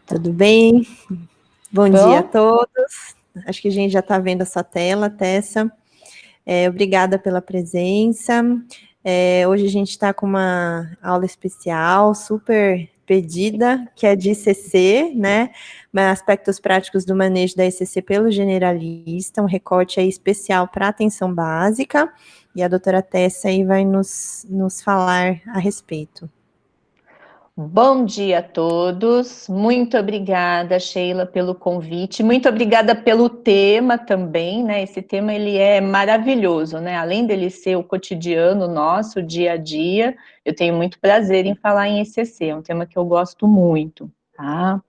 Tudo bem? Bom Bom. dia a todos. Acho que a gente já está vendo a sua tela, Tessa. Obrigada pela presença. Hoje a gente está com uma aula especial, super pedida, que é de ICC, né? Aspectos práticos do manejo da ICC pelo generalista, um recorte aí especial para atenção básica, e a doutora Tessa aí vai nos falar a respeito. Bom dia a todos, muito obrigada, Sheila, pelo convite, muito obrigada pelo tema também, né? Esse tema ele é maravilhoso, né? Além dele ser o cotidiano nosso, o dia a dia, eu tenho muito prazer em falar em ICC, é um tema que eu gosto muito, tá?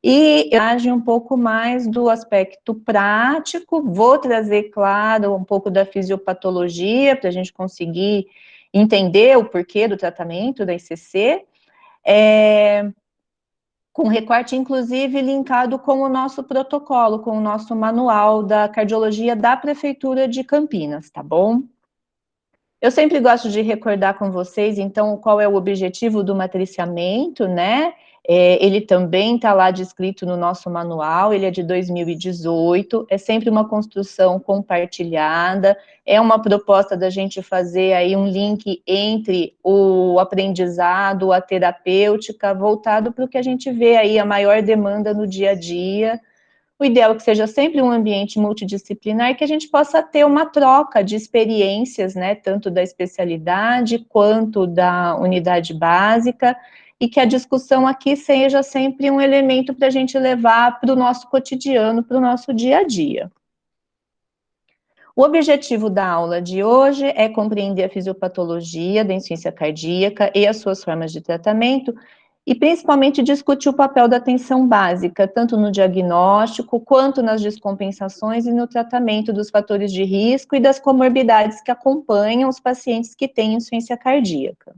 E age um pouco mais do aspecto prático, vou trazer, claro, um pouco da fisiopatologia, para a gente conseguir entender o porquê do tratamento da ICC, com recorte, inclusive, linkado com o nosso protocolo, com o nosso manual da cardiologia da Prefeitura de Campinas, tá bom? Eu sempre gosto de recordar com vocês, então, qual é o objetivo do matriciamento, né? Ele também está lá descrito no nosso manual, ele é de 2018, é sempre uma construção compartilhada, é uma proposta da gente fazer aí um link entre o aprendizado, a terapêutica, voltado para o que a gente vê aí, a maior demanda no dia a dia. O ideal é que seja sempre um ambiente multidisciplinar, que a gente possa ter uma troca de experiências, né, tanto da especialidade quanto da unidade básica, e que a discussão aqui seja sempre um elemento para a gente levar para o nosso cotidiano, para o nosso dia a dia. O objetivo da aula de hoje é compreender a fisiopatologia da insuficiência cardíaca e as suas formas de tratamento, e principalmente discutir o papel da atenção básica, tanto no diagnóstico, quanto nas descompensações e no tratamento dos fatores de risco e das comorbidades que acompanham os pacientes que têm insuficiência cardíaca.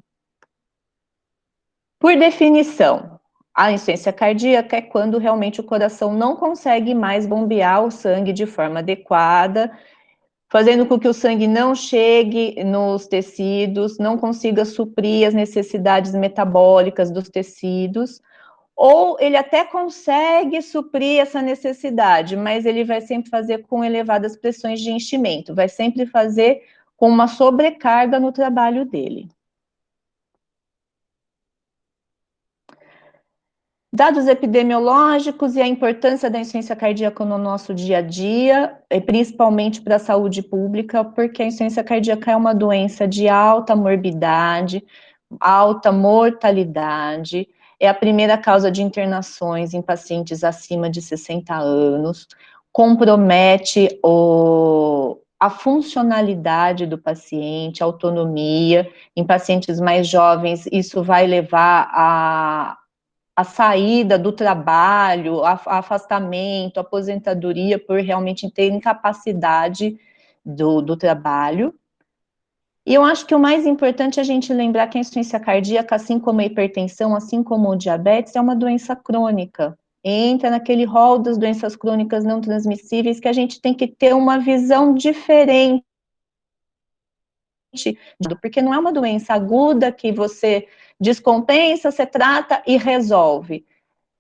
Por definição, a insuficiência cardíaca é quando realmente o coração não consegue mais bombear o sangue de forma adequada, fazendo com que o sangue não chegue nos tecidos, não consiga suprir as necessidades metabólicas dos tecidos, ou ele até consegue suprir essa necessidade, mas ele vai sempre fazer com elevadas pressões de enchimento, vai sempre fazer com uma sobrecarga no trabalho dele. Dados epidemiológicos e a importância da insuficiência cardíaca no nosso dia a dia, principalmente para a saúde pública, porque a insuficiência cardíaca é uma doença de alta morbidade, alta mortalidade, é a primeira causa de internações em pacientes acima de 60 anos, compromete a funcionalidade do paciente, a autonomia. Em pacientes mais jovens, isso vai levar a saída do trabalho, a afastamento, a aposentadoria por realmente ter incapacidade do trabalho. E eu acho que o mais importante é a gente lembrar que a insuficiência cardíaca, assim como a hipertensão, assim como o diabetes, é uma doença crônica. Entra naquele rol das doenças crônicas não transmissíveis que a gente tem que ter uma visão diferente, porque não é uma doença aguda que você descompensa, você trata e resolve.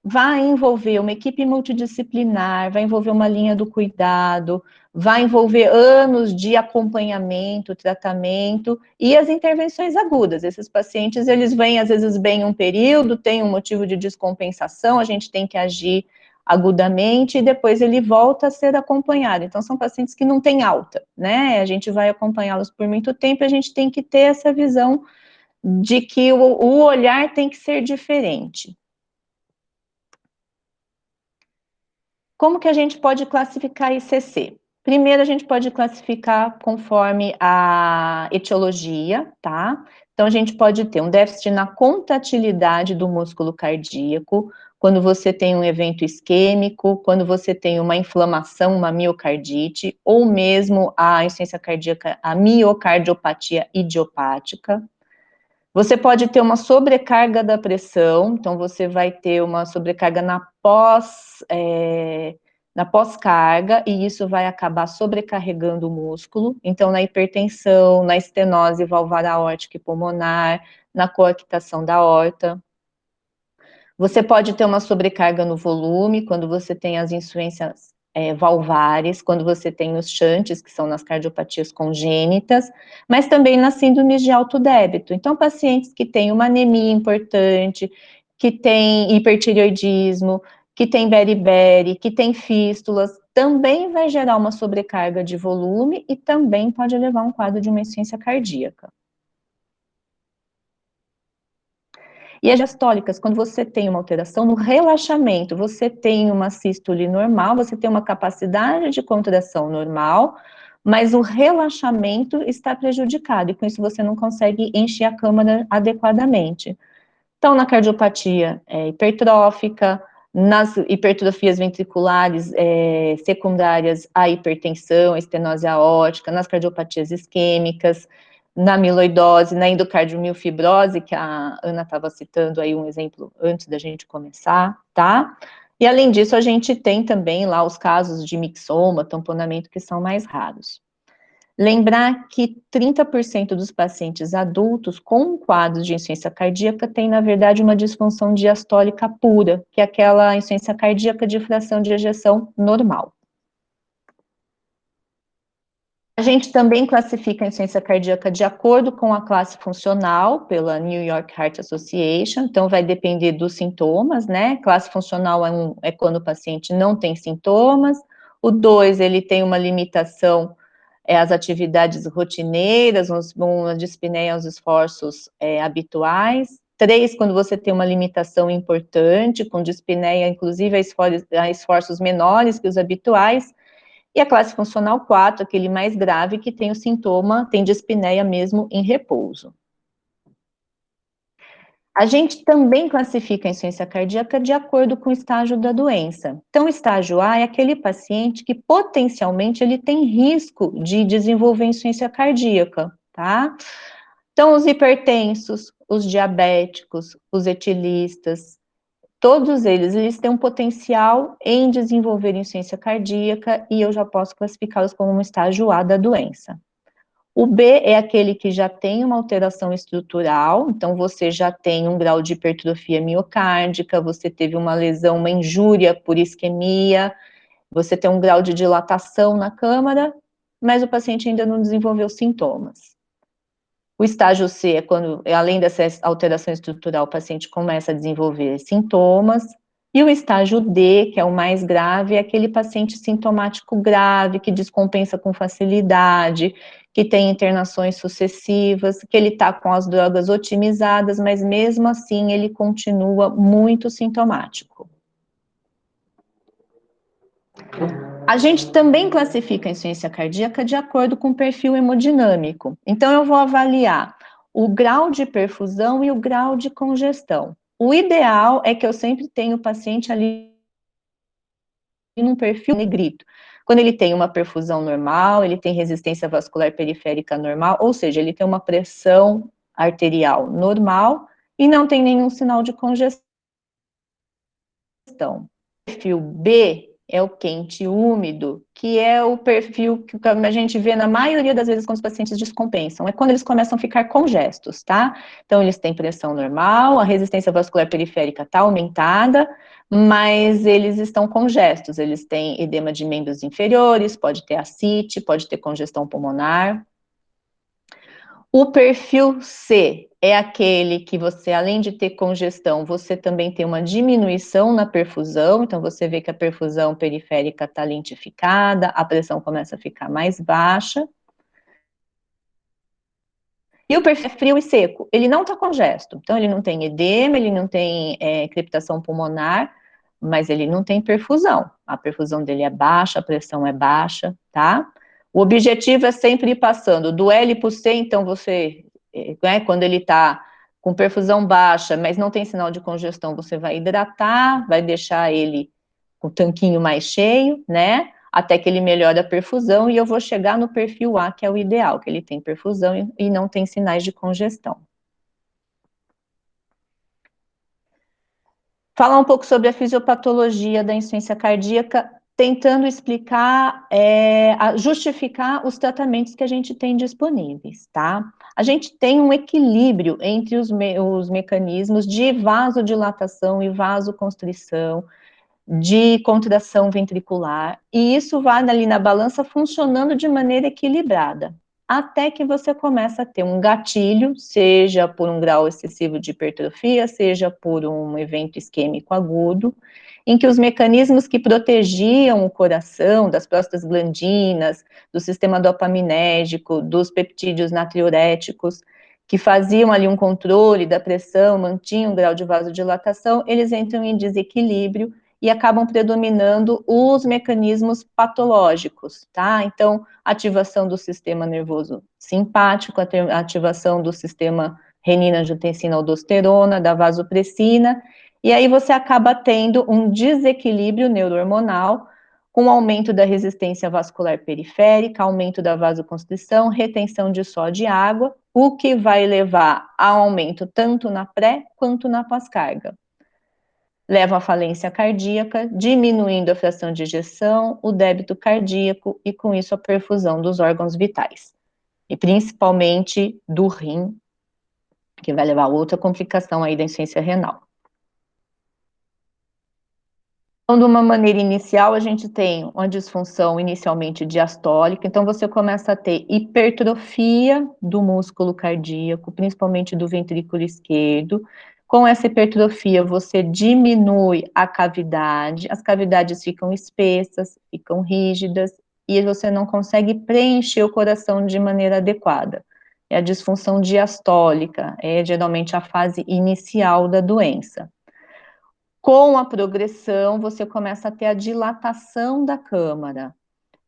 Vai envolver uma equipe multidisciplinar, vai envolver uma linha do cuidado, vai envolver anos de acompanhamento, tratamento e as intervenções agudas. Esses pacientes, eles vêm, às vezes, bem um período, tem um motivo de descompensação, a gente tem que agir agudamente e depois ele volta a ser acompanhado. Então, são pacientes que não têm alta, né? A gente vai acompanhá-los por muito tempo e a gente tem que ter essa visão de que o olhar tem que ser diferente. Como que a gente pode classificar ICC? Primeiro, a gente pode classificar conforme a etiologia, tá? Então, a gente pode ter um déficit na contratilidade do músculo cardíaco, quando você tem um evento isquêmico, quando você tem uma inflamação, uma miocardite, ou mesmo a insuficiência cardíaca, a miocardiopatia idiopática. Você pode ter uma sobrecarga da pressão, então você vai ter uma sobrecarga na pós-carga, e isso vai acabar sobrecarregando o músculo. Então, na hipertensão, na estenose valvar aórtica e pulmonar, na coarctação da aorta. Você pode ter uma sobrecarga no volume, quando você tem as insuficiências valvares, quando você tem os shunts, que são nas cardiopatias congênitas, mas também nas síndromes de alto débito. Então, pacientes que têm uma anemia importante, que têm hipertireoidismo, que tem beriberi, que tem fístulas, também vai gerar uma sobrecarga de volume e também pode levar a um quadro de uma insuficiência cardíaca. E as diastólicas, quando você tem uma alteração no relaxamento, você tem uma sístole normal, você tem uma capacidade de contração normal, mas o relaxamento está prejudicado, e com isso você não consegue encher a câmara adequadamente. Então, na cardiopatia hipertrófica, nas hipertrofias ventriculares secundárias à hipertensão, à estenose aórtica, nas cardiopatias isquêmicas, na amiloidose, na endocardiomiofibrose, que a Ana estava citando aí um exemplo antes da gente começar, tá? E além disso, a gente tem também lá os casos de mixoma, tamponamento, que são mais raros. Lembrar que 30% dos pacientes adultos com quadros de insuficiência cardíaca têm, na verdade, uma disfunção diastólica pura, que é aquela insuficiência cardíaca de fração de ejeção normal. A gente também classifica a insuficiência cardíaca de acordo com a classe funcional, pela New York Heart Association, então vai depender dos sintomas, né? Classe funcional é quando o paciente não tem sintomas, o 2, ele tem uma limitação as atividades rotineiras, uma dispneia aos esforços habituais. 3, quando você tem uma limitação importante, com dispneia, inclusive, a esforços menores que os habituais. E a classe funcional 4, aquele mais grave, que tem o sintoma, tem dispneia mesmo em repouso. A gente também classifica a insuficiência cardíaca de acordo com o estágio da doença. Então, o estágio A é aquele paciente que potencialmente ele tem risco de desenvolver insuficiência cardíaca, tá? Então, os hipertensos, os diabéticos, os etilistas, todos eles têm um potencial em desenvolver insuficiência cardíaca e eu já posso classificá-los como um estágio A da doença. O B é aquele que já tem uma alteração estrutural, então você já tem um grau de hipertrofia miocárdica, você teve uma lesão, uma injúria por isquemia, você tem um grau de dilatação na câmara, mas o paciente ainda não desenvolveu sintomas. O estágio C é quando, além dessa alteração estrutural, o paciente começa a desenvolver sintomas. E o estágio D, que é o mais grave, é aquele paciente sintomático grave, que descompensa com facilidade, que tem internações sucessivas, que ele está com as drogas otimizadas, mas mesmo assim ele continua muito sintomático. A gente também classifica a insuficiência cardíaca de acordo com o perfil hemodinâmico. Então, eu vou avaliar o grau de perfusão e o grau de congestão. O ideal é que eu sempre tenha o paciente ali num perfil negrito. Quando ele tem uma perfusão normal, ele tem resistência vascular periférica normal, ou seja, ele tem uma pressão arterial normal e não tem nenhum sinal de congestão. Perfil B é o quente úmido, que é o perfil que a gente vê na maioria das vezes quando os pacientes descompensam, é quando eles começam a ficar congestos, tá? Então, eles têm pressão normal, a resistência vascular periférica está aumentada, mas eles estão congestos, eles têm edema de membros inferiores, pode ter ascite, pode ter congestão pulmonar. O perfil C é aquele que você, além de ter congestão, você também tem uma diminuição na perfusão, então você vê que a perfusão periférica está lentificada, a pressão começa a ficar mais baixa. E o perfil é frio e seco, ele não está congesto, então ele não tem edema, ele não tem crepitação pulmonar, mas ele não tem perfusão. A perfusão dele é baixa, a pressão é baixa, tá? O objetivo é sempre ir passando do L para o C, então você, quando ele está com perfusão baixa, mas não tem sinal de congestão, você vai hidratar, vai deixar ele com o tanquinho mais cheio, né? Até que ele melhore a perfusão, e eu vou chegar no perfil A, que é o ideal, que ele tem perfusão e não tem sinais de congestão. Falar um pouco sobre a fisiopatologia da insuficiência cardíaca, tentando explicar, justificar os tratamentos que a gente tem disponíveis, tá? a gente tem um equilíbrio entre os mecanismos de vasodilatação e vasoconstrição, de contração ventricular, e isso vai ali na balança funcionando de maneira equilibrada, até que você começa a ter um gatilho, seja por um grau excessivo de hipertrofia, seja por um evento isquêmico agudo, em que os mecanismos que protegiam o coração, das prostaglandinas, do sistema dopaminérgico, dos peptídeos natriuréticos, que faziam ali um controle da pressão, mantinham o grau de vasodilatação, eles entram em desequilíbrio e acabam predominando os mecanismos patológicos, tá? Então, ativação do sistema nervoso simpático, ativação do sistema renina-angiotensina-aldosterona, da vasopressina, e aí você acaba tendo um desequilíbrio neurohormonal, com aumento da resistência vascular periférica, aumento da vasoconstrição, retenção de sódio e água, o que vai levar ao aumento tanto na pré quanto na pós-carga. Leva à falência cardíaca, diminuindo a fração de ejeção, o débito cardíaco e, com isso, a perfusão dos órgãos vitais. E principalmente do rim, que vai levar a outra complicação aí da insuficiência renal. Então, de uma maneira inicial, a gente tem uma disfunção inicialmente diastólica, então você começa a ter hipertrofia do músculo cardíaco, principalmente do ventrículo esquerdo. Com essa hipertrofia, você diminui a cavidade, as cavidades ficam espessas, ficam rígidas, e você não consegue preencher o coração de maneira adequada. É a disfunção diastólica, é geralmente a fase inicial da doença. Com a progressão, você começa a ter a dilatação da câmara,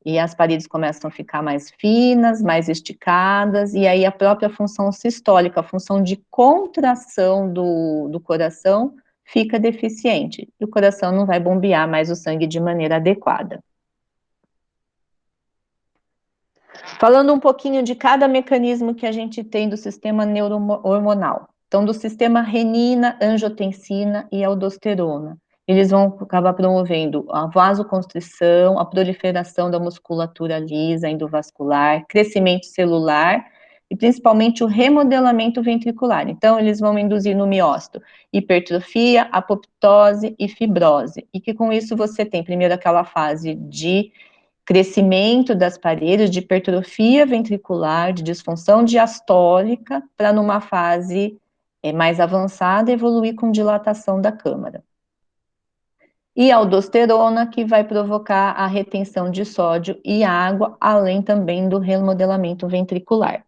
e as paredes começam a ficar mais finas, mais esticadas, e aí a própria função sistólica, a função de contração do coração, fica deficiente, e o coração não vai bombear mais o sangue de maneira adequada. Falando um pouquinho de cada mecanismo que a gente tem do sistema neurohormonal. Então, do sistema renina, angiotensina e aldosterona. Eles vão acabar promovendo a vasoconstrição, a proliferação da musculatura lisa endovascular, crescimento celular e principalmente o remodelamento ventricular. Então, eles vão induzir no miócito hipertrofia, apoptose e fibrose. E que com isso você tem primeiro aquela fase de crescimento das paredes, de hipertrofia ventricular, de disfunção diastólica, para numa fase mais avançada evoluir com dilatação da câmara. E a aldosterona, que vai provocar a retenção de sódio e água, além também do remodelamento ventricular.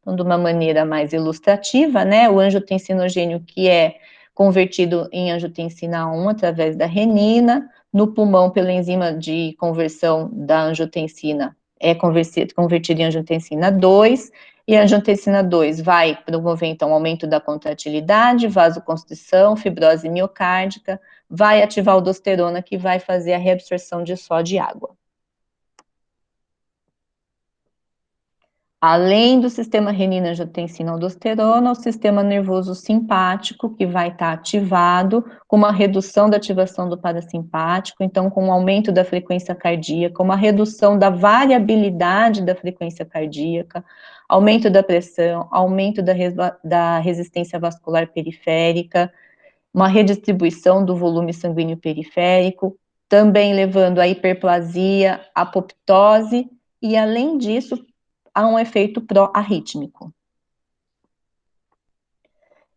Então, de uma maneira mais ilustrativa, né, o angiotensinogênio, que é convertido em angiotensina 1 através da renina, no pulmão pela enzima de conversão da angiotensina, é convertido em angiotensina 2, e a angiotensina 2 vai promover, então, aumento da contratilidade, vasoconstrição, fibrose miocárdica, vai ativar a aldosterona, que vai fazer a reabsorção de sódio e água. Além do sistema renina-angiotensina-aldosterona, o sistema nervoso simpático, que vai estar ativado, com uma redução da ativação do parasimpático, então com um aumento da frequência cardíaca, uma redução da variabilidade da frequência cardíaca, aumento da pressão, aumento da resistência vascular periférica, uma redistribuição do volume sanguíneo periférico, também levando à hiperplasia, apoptose, e além disso, há um efeito pró-arrítmico.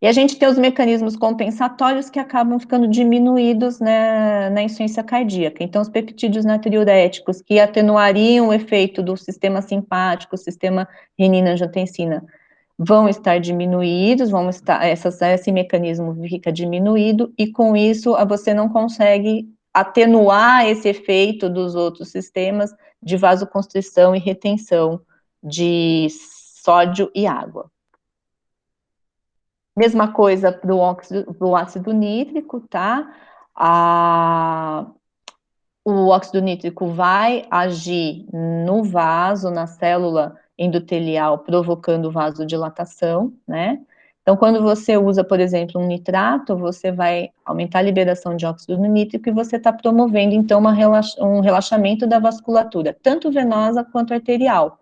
E a gente tem os mecanismos compensatórios que acabam ficando diminuídos, né, na insuficiência cardíaca. Então, os peptídeos natriuréticos, que atenuariam o efeito do sistema simpático, sistema renina-angiotensina, vão estar diminuídos, esse mecanismo fica diminuído, e com isso você não consegue atenuar esse efeito dos outros sistemas de vasoconstrição e retenção de sódio e água. Mesma coisa para o ácido nítrico, tá? O óxido nítrico vai agir no vaso, na célula endotelial, provocando vasodilatação, né? Então, quando você usa, por exemplo, um nitrato, você vai aumentar a liberação de óxido nítrico e você está promovendo, então, um relaxamento da vasculatura, tanto venosa quanto arterial,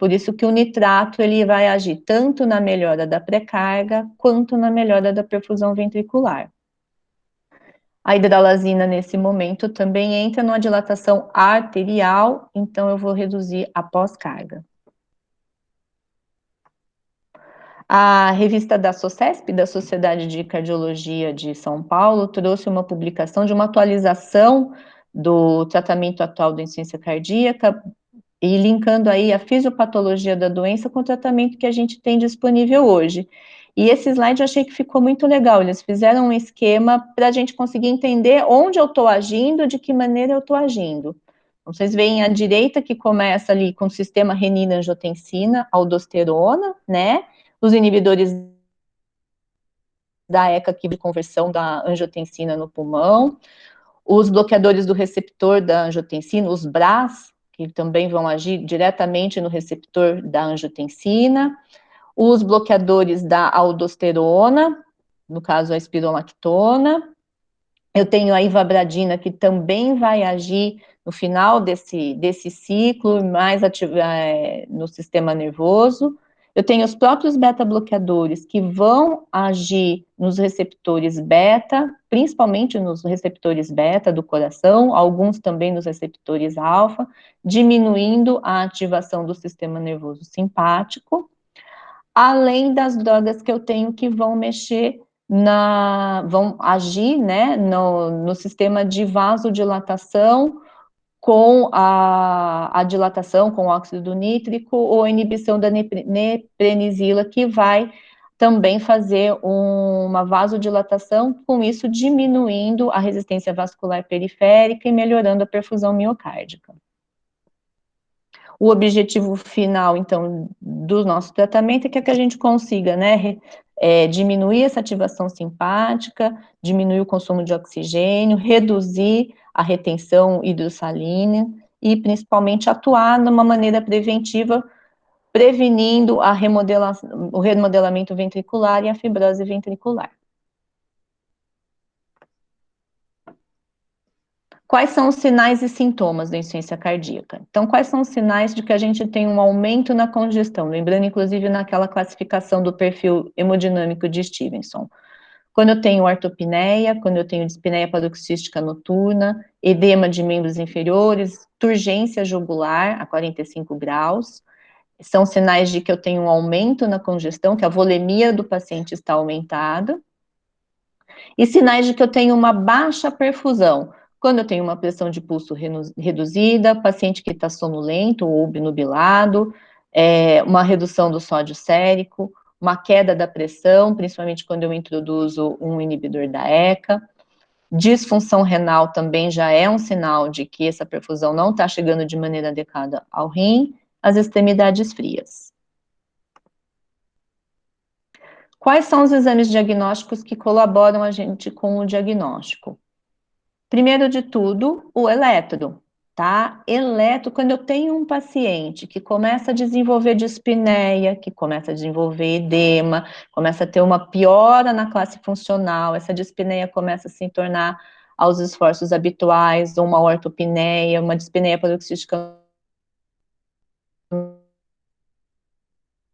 Por isso que o nitrato ele vai agir tanto na melhora da pré-carga, quanto na melhora da perfusão ventricular. A hidralazina, nesse momento, também entra numa dilatação arterial, então eu vou reduzir a pós-carga. A revista da SOCESP, da Sociedade de Cardiologia de São Paulo, trouxe uma publicação de uma atualização do tratamento atual da insuficiência cardíaca e linkando aí a fisiopatologia da doença com o tratamento que a gente tem disponível hoje. E esse slide eu achei que ficou muito legal, eles fizeram um esquema para a gente conseguir entender onde eu estou agindo, de que maneira eu estou agindo. Vocês veem à direita que começa ali com o sistema renina-angiotensina, aldosterona, né? Os inibidores da ECA, aqui de conversão da angiotensina no pulmão, os bloqueadores do receptor da angiotensina, os BRAS, que também vão agir diretamente no receptor da angiotensina, os bloqueadores da aldosterona, no caso a espirolactona. Eu tenho a ivabradina, que também vai agir no final desse ciclo, mais no sistema nervoso. Eu tenho os próprios beta-bloqueadores, que vão agir nos receptores beta, principalmente nos receptores beta do coração, alguns também nos receptores alfa, diminuindo a ativação do sistema nervoso simpático, além das drogas que eu tenho que vão mexer vão agir, né, no sistema de vasodilatação, com a dilatação com óxido nítrico ou a inibição da neprenisila, que vai também fazer uma vasodilatação, com isso diminuindo a resistência vascular periférica e melhorando a perfusão miocárdica. O objetivo final, então, do nosso tratamento é que a gente consiga, né, diminuir essa ativação simpática, diminuir o consumo de oxigênio, reduzir a retenção hidrossalina e, principalmente, atuar de uma maneira preventiva, prevenindo o remodelamento ventricular e a fibrose ventricular. Quais são os sinais e sintomas da insuficiência cardíaca? Então, quais são os sinais de que a gente tem um aumento na congestão? Lembrando, inclusive, naquela classificação do perfil hemodinâmico de Stevenson. Quando eu tenho ortopneia, quando eu tenho dispneia paroxística noturna, edema de membros inferiores, turgência jugular a 45 graus, são sinais de que eu tenho um aumento na congestão, que a volemia do paciente está aumentada, e sinais de que eu tenho uma baixa perfusão, quando eu tenho uma pressão de pulso reduzida, paciente que está sonolento ou obnubilado, uma redução do sódio sérico, uma queda da pressão, principalmente quando eu introduzo um inibidor da ECA. Disfunção renal também já é um sinal de que essa perfusão não está chegando de maneira adequada ao rim. As extremidades frias. Quais são os exames diagnósticos que colaboram a gente com o diagnóstico? Primeiro de tudo, o eletro, tá? Eletro, quando eu tenho um paciente que começa a desenvolver dispneia, que começa a desenvolver edema, começa a ter uma piora na classe funcional, essa dispneia começa a se tornar aos esforços habituais, uma ortopneia, uma dispneia paroxística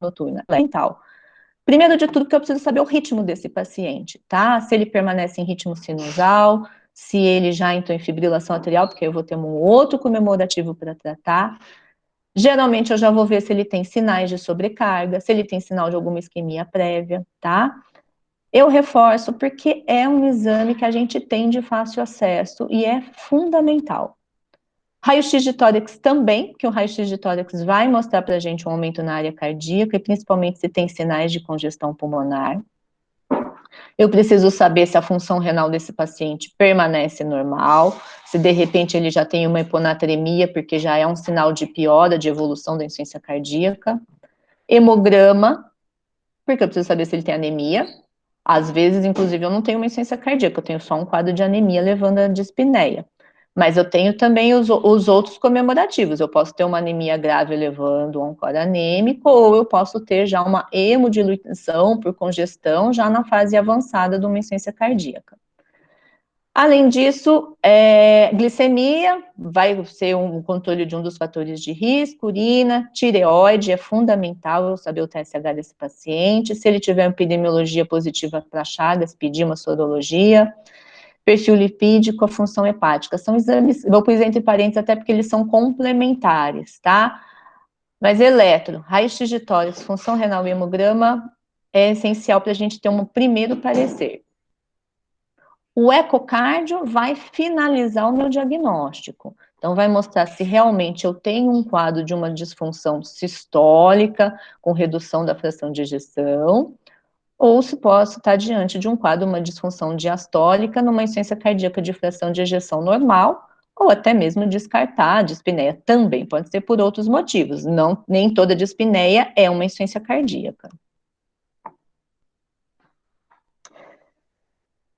noturna, mental. Primeiro de tudo, que eu preciso saber o ritmo desse paciente, tá? Se ele permanece em ritmo sinusal, se ele já entrou em fibrilação atrial, porque eu vou ter um outro comemorativo para tratar. Geralmente eu já vou ver se ele tem sinais de sobrecarga, se ele tem sinal de alguma isquemia prévia, tá? Eu reforço porque é um exame que a gente tem de fácil acesso e é fundamental. Raio-x de tórax também, porque o raio-x de tórax vai mostrar para a gente um aumento na área cardíaca, e principalmente se tem sinais de congestão pulmonar. Eu preciso saber se a função renal desse paciente permanece normal, se de repente ele já tem uma hiponatremia, porque já é um sinal de piora, de evolução da insuficiência cardíaca. Hemograma, porque eu preciso saber se ele tem anemia. Às vezes, inclusive, eu não tenho uma insuficiência cardíaca, eu tenho só um quadro de anemia levando a dispneia. Mas eu tenho também os outros comemorativos. Eu posso ter uma anemia grave levando a um coro anêmico, ou eu posso ter já uma hemodiluição por congestão, já na fase avançada de uma insuficiência cardíaca. Além disso, glicemia vai ser um controle de um dos fatores de risco, urina, tireoide, é fundamental eu saber o TSH desse paciente. Se ele tiver uma epidemiologia positiva para Chagas, pedir uma sorologia. Perfil lipídico, a função hepática. São exames, vou pôr entre parênteses até porque eles são complementares, tá? Mas eletro, raio-x de tórax, função renal e hemograma é essencial para a gente ter um primeiro parecer. O ecocardio vai finalizar o meu diagnóstico. Então, vai mostrar se realmente eu tenho um quadro de uma disfunção sistólica, com redução da fração de ejeção, ou se posso estar diante de um quadro, uma disfunção diastólica, numa insuficiência cardíaca de fração de ejeção normal, ou até mesmo descartar a dispneia. Também pode ser por outros motivos. Não, nem toda dispneia é uma insuficiência cardíaca.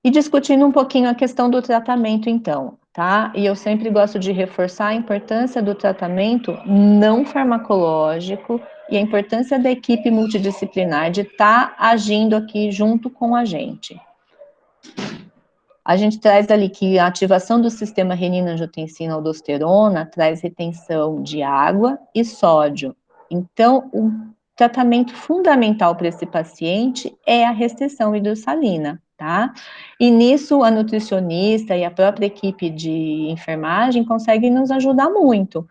E discutindo um pouquinho a questão do tratamento, então, tá? E eu sempre gosto de reforçar a importância do tratamento não farmacológico e a importância da equipe multidisciplinar de estar agindo aqui junto com a gente. A gente traz ali que a ativação do sistema renina-angiotensina-aldosterona traz retenção de água e sódio. Então, o tratamento fundamental para esse paciente é a restrição hidrossalina, tá? E nisso, a nutricionista e a própria equipe de enfermagem conseguem nos ajudar muito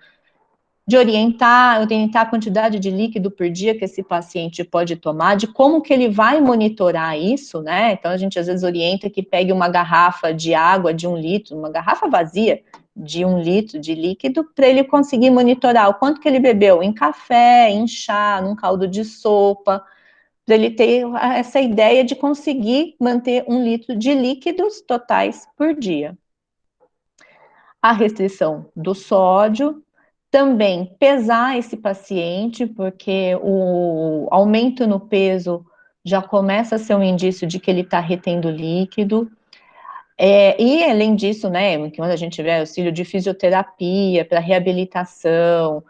de orientar a quantidade de líquido por dia que esse paciente pode tomar, de como que ele vai monitorar isso, né? Então, a gente às vezes orienta que pegue uma garrafa de água de 1 litro, uma garrafa vazia de 1 litro de líquido, para ele conseguir monitorar o quanto que ele bebeu em café, em chá, num caldo de sopa, para ele ter essa ideia de conseguir manter 1 litro de líquidos totais por dia. A restrição do sódio, também pesar esse paciente, porque o aumento no peso já começa a ser um indício de que ele está retendo líquido. E além disso, né, quando a gente tiver auxílio de fisioterapia para reabilitação,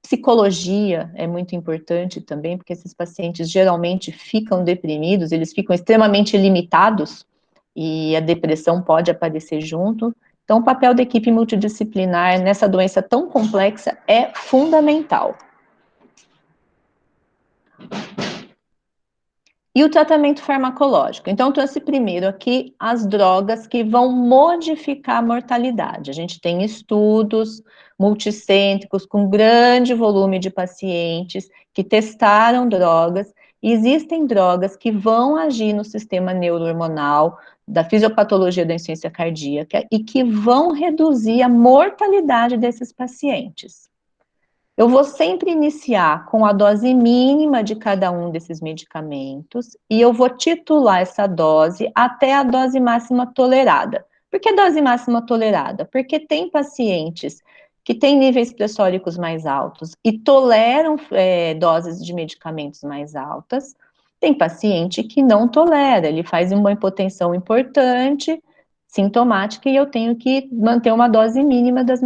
psicologia é muito importante também, porque esses pacientes geralmente ficam deprimidos, eles ficam extremamente limitados, e a depressão pode aparecer junto. Então, o papel da equipe multidisciplinar nessa doença tão complexa é fundamental. E o tratamento farmacológico? Então, trouxe primeiro aqui as drogas que vão modificar a mortalidade. A gente tem estudos multicêntricos com grande volume de pacientes que testaram drogas. E existem drogas que vão agir no sistema neurohormonal, da fisiopatologia da insuficiência cardíaca e que vão reduzir a mortalidade desses pacientes. Eu vou sempre iniciar com a dose mínima de cada um desses medicamentos e eu vou titular essa dose até a dose máxima tolerada. Por que dose máxima tolerada? Porque tem pacientes que têm níveis pressóricos mais altos e toleram doses de medicamentos mais altas. Tem paciente que não tolera, ele faz uma hipotensão importante, sintomática, e eu tenho que manter uma dose mínima das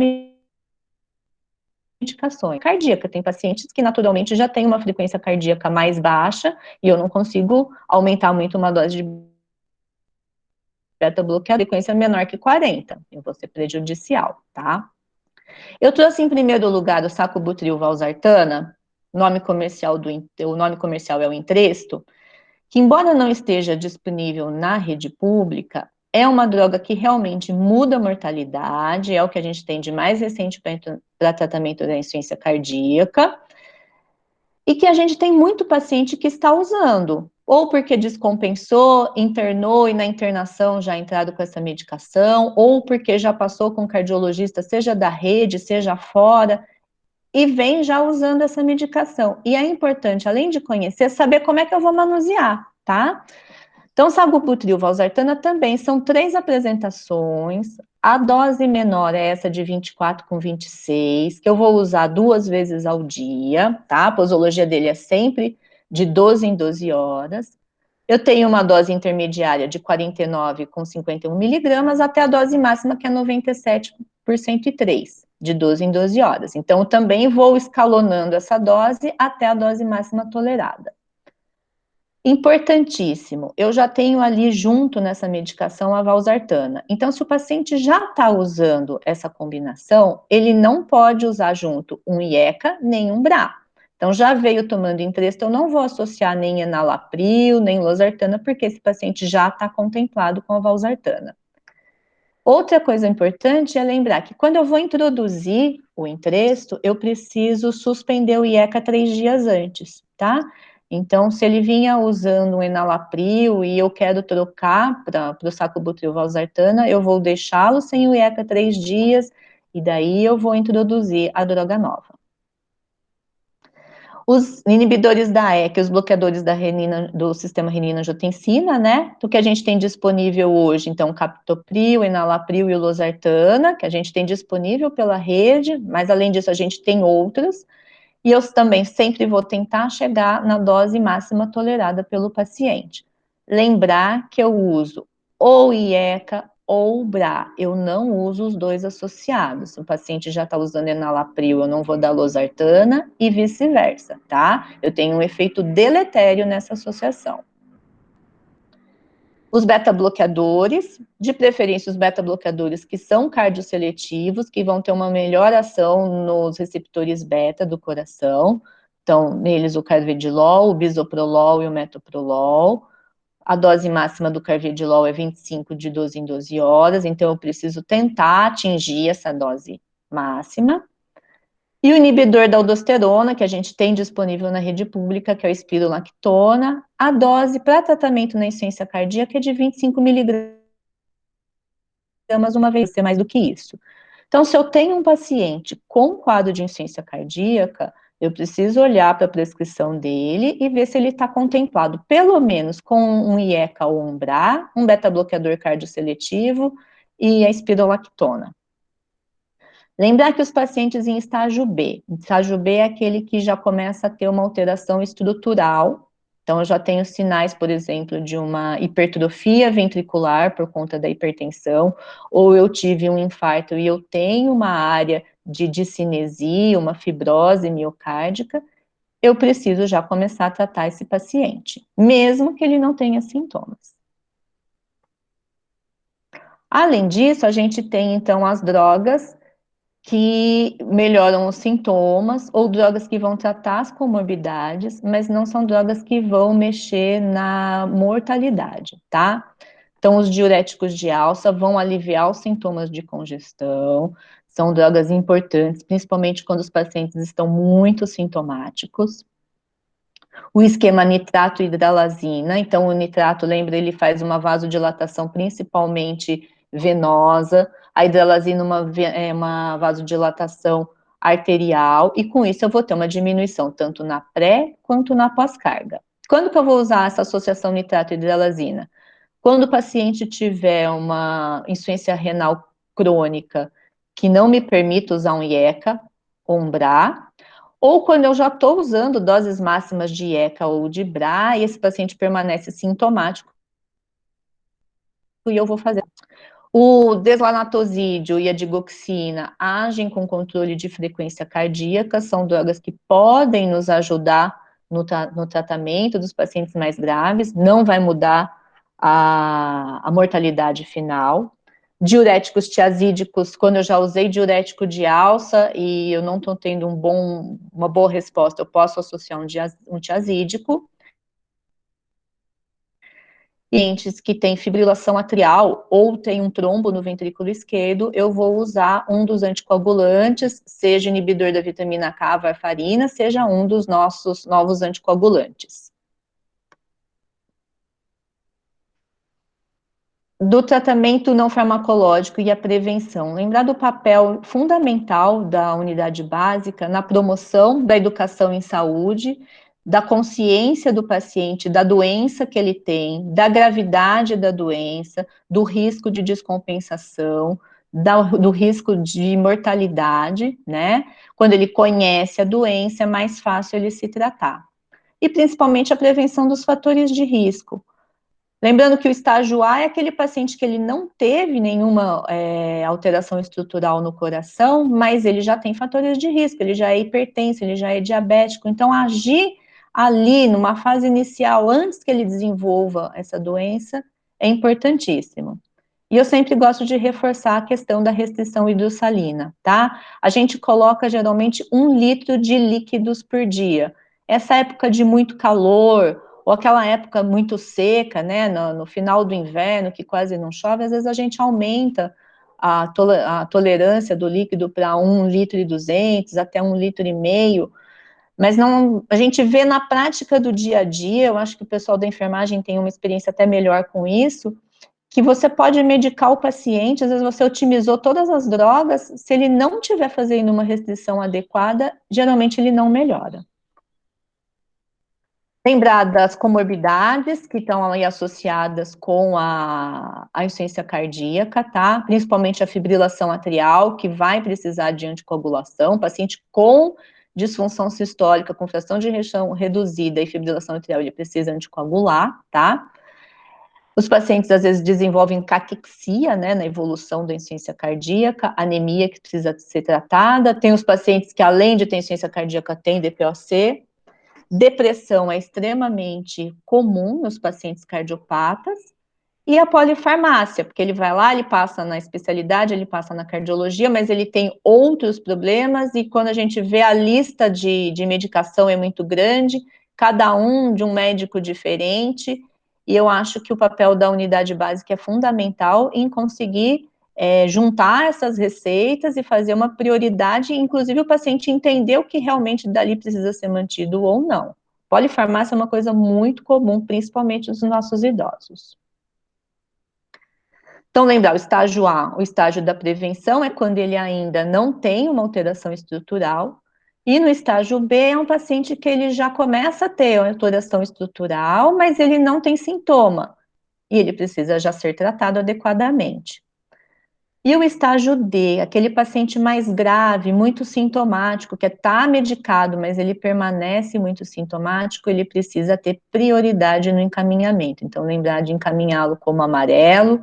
medicações. Cardíaca, tem pacientes que naturalmente já têm uma frequência cardíaca mais baixa e eu não consigo aumentar muito uma dose de beta-bloqueador, frequência menor que 40, eu vou ser prejudicial, tá? Eu trouxe em primeiro lugar o sacubitril/valsartana, o nome comercial é o Entresto, que embora não esteja disponível na rede pública, é uma droga que realmente muda a mortalidade, é o que a gente tem de mais recente para tratamento da insuficiência cardíaca, e que a gente tem muito paciente que está usando, ou porque descompensou, internou e na internação já entrado com essa medicação, ou porque já passou com cardiologista, seja da rede, seja fora, e vem já usando essa medicação. E é importante, além de conhecer, saber como é que eu vou manusear, tá? Então, sacubitril, valsartana também são 3 apresentações. A dose menor é essa de 24 com 26, que eu vou usar 2 vezes ao dia, tá? A posologia dele é sempre de 12 em 12 horas. Eu tenho uma dose intermediária de 49 com 51 miligramas, até a dose máxima, que é 97 por 103, de 12 em 12 horas. Então, eu também vou escalonando essa dose até a dose máxima tolerada. Importantíssimo, eu já tenho ali junto nessa medicação a valsartana. Então, se o paciente já está usando essa combinação, ele não pode usar junto um IECA nem um BRA. Então, já veio tomando Entresto, eu não vou associar nem enalapril, nem losartana, porque esse paciente já está contemplado com a valsartana. Outra coisa importante é lembrar que quando eu vou introduzir o Entresto, eu preciso suspender o IECA 3 dias antes, tá? Então, se ele vinha usando um enalapril e eu quero trocar para o sacubitril valsartana, eu vou deixá-lo sem o IECA 3 dias e daí eu vou introduzir a droga nova. Os inibidores da ECA, os bloqueadores da renina, do sistema renina-angiotensina, né? O que a gente tem disponível hoje, então, captopril, enalapril e losartana, que a gente tem disponível pela rede, mas além disso a gente tem outras. E eu também sempre vou tentar chegar na dose máxima tolerada pelo paciente. Lembrar que eu uso ou IECA ou BRA, eu não uso os dois associados. Se o paciente já está usando enalapril, eu não vou dar losartana e vice-versa, tá? Eu tenho um efeito deletério nessa associação. Os beta-bloqueadores, de preferência os beta-bloqueadores que são cardioseletivos, que vão ter uma melhor ação nos receptores beta do coração. Então, neles o carvedilol, o bisoprolol e o metoprolol. A dose máxima do carvedilol é 25 de 12 em 12 horas, então eu preciso tentar atingir essa dose máxima. E o inibidor da aldosterona, que a gente tem disponível na rede pública, que é o espirolactona, a dose para tratamento na insuficiência cardíaca é de 25 miligramas uma vez, ser mais do que isso. Então, se eu tenho um paciente com quadro de insuficiência cardíaca, eu preciso olhar para a prescrição dele e ver se ele está contemplado, pelo menos, com um IECA ou um BRA, um beta-bloqueador cardioseletivo e a espirolactona. Lembrar que os pacientes em estágio B é aquele que já começa a ter uma alteração estrutural, então eu já tenho sinais, por exemplo, de uma hipertrofia ventricular por conta da hipertensão, ou eu tive um infarto e eu tenho uma área de discinesia, uma fibrose miocárdica, eu preciso já começar a tratar esse paciente, mesmo que ele não tenha sintomas. Além disso, a gente tem então as drogas que melhoram os sintomas, ou drogas que vão tratar as comorbidades, mas não são drogas que vão mexer na mortalidade, tá? Então, os diuréticos de alça vão aliviar os sintomas de congestão, são drogas importantes, principalmente quando os pacientes estão muito sintomáticos. O esquema nitrato e hidralazina, então o nitrato, lembra, ele faz uma vasodilatação principalmente venosa, a hidralazina uma vasodilatação arterial, e com isso eu vou ter uma diminuição tanto na pré quanto na pós-carga. Quando que eu vou usar essa associação nitrato e hidralazina? Quando o paciente tiver uma insuficiência renal crônica que não me permita usar um IECA ou um BRA, ou quando eu já estou usando doses máximas de IECA ou de BRA e esse paciente permanece sintomático e eu vou fazer. O deslanatosídeo e a digoxina agem com controle de frequência cardíaca, são drogas que podem nos ajudar no tratamento dos pacientes mais graves, não vai mudar a mortalidade final. Diuréticos tiazídicos, quando eu já usei diurético de alça e eu não estou tendo uma boa resposta, eu posso associar um tiazídico. Pacientes que têm fibrilação atrial ou tem um trombo no ventrículo esquerdo, eu vou usar um dos anticoagulantes, seja inibidor da vitamina K, varfarina, seja um dos nossos novos anticoagulantes. Do tratamento não farmacológico e a prevenção. Lembrar do papel fundamental da unidade básica na promoção da educação em saúde, da consciência do paciente, da doença que ele tem, da gravidade da doença, do risco de descompensação, do risco de mortalidade, né? Quando ele conhece a doença, é mais fácil ele se tratar. E principalmente a prevenção dos fatores de risco. Lembrando que o estágio A é aquele paciente que ele não teve nenhuma alteração estrutural no coração, mas ele já tem fatores de risco, ele já é hipertenso, ele já é diabético, então agir ali, numa fase inicial, antes que ele desenvolva essa doença, é importantíssimo. E eu sempre gosto de reforçar a questão da restrição hidrossalina, tá? A gente coloca geralmente 1 litro de líquidos por dia. Essa época de muito calor, ou aquela época muito seca, né, no final do inverno, que quase não chove, às vezes a gente aumenta a tolerância do líquido para 1,2 litro, até 1,5 litro, mas não, a gente vê na prática do dia a dia, eu acho que o pessoal da enfermagem tem uma experiência até melhor com isso, que você pode medicar o paciente, às vezes você otimizou todas as drogas, se ele não estiver fazendo uma restrição adequada, geralmente ele não melhora. Lembrar das comorbidades que estão aí associadas com a insuficiência cardíaca, tá? Principalmente a fibrilação atrial, que vai precisar de anticoagulação. Paciente com disfunção sistólica, com fração de ejeção reduzida e fibrilação atrial, ele precisa anticoagular, tá? Os pacientes, às vezes, desenvolvem caquexia, né, na evolução da insuficiência cardíaca, anemia que precisa ser tratada. Tem os pacientes que, além de ter insuficiência cardíaca, têm DPOC. Depressão é extremamente comum nos pacientes cardiopatas. E a polifarmácia, porque ele vai lá, ele passa na especialidade, ele passa na cardiologia, mas ele tem outros problemas, e quando a gente vê a lista de medicação é muito grande, cada um de um médico diferente, e eu acho que o papel da unidade básica é fundamental em conseguir juntar essas receitas e fazer uma prioridade, inclusive o paciente entender o que realmente dali precisa ser mantido ou não. Polifarmácia é uma coisa muito comum, principalmente nos nossos idosos. Então, lembrar, o estágio A, o estágio da prevenção, é quando ele ainda não tem uma alteração estrutural, e no estágio B é um paciente que ele já começa a ter uma alteração estrutural, mas ele não tem sintoma, e ele precisa já ser tratado adequadamente. E o estágio D, aquele paciente mais grave, muito sintomático, que está medicado, mas ele permanece muito sintomático, ele precisa ter prioridade no encaminhamento. Então, lembrar de encaminhá-lo como amarelo.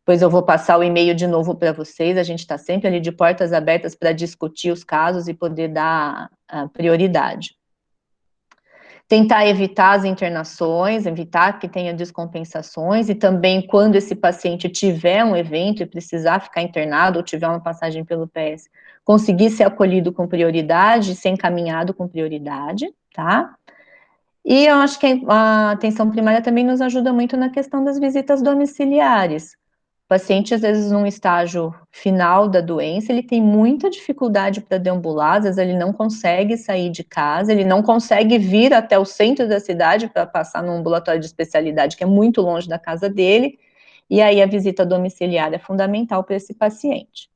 Pois eu vou passar o e-mail de novo para vocês, a gente está sempre ali de portas abertas para discutir os casos e poder dar prioridade. Tentar evitar as internações, evitar que tenha descompensações, e também quando esse paciente tiver um evento e precisar ficar internado ou tiver uma passagem pelo PS, conseguir ser acolhido com prioridade, ser encaminhado com prioridade, tá? E eu acho que a atenção primária também nos ajuda muito na questão das visitas domiciliares. O paciente, às vezes, num estágio final da doença, ele tem muita dificuldade para deambular, às vezes ele não consegue sair de casa, ele não consegue vir até o centro da cidade para passar num ambulatório de especialidade que é muito longe da casa dele, e aí a visita domiciliar é fundamental para esse paciente.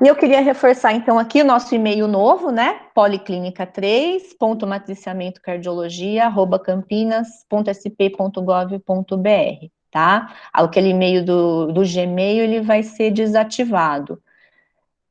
E eu queria reforçar, então, aqui o nosso e-mail novo, né? policlínica3.matriciamento-cardiologia@campinas.sp.gov.br, tá? Aquele e-mail do Gmail, ele vai ser desativado.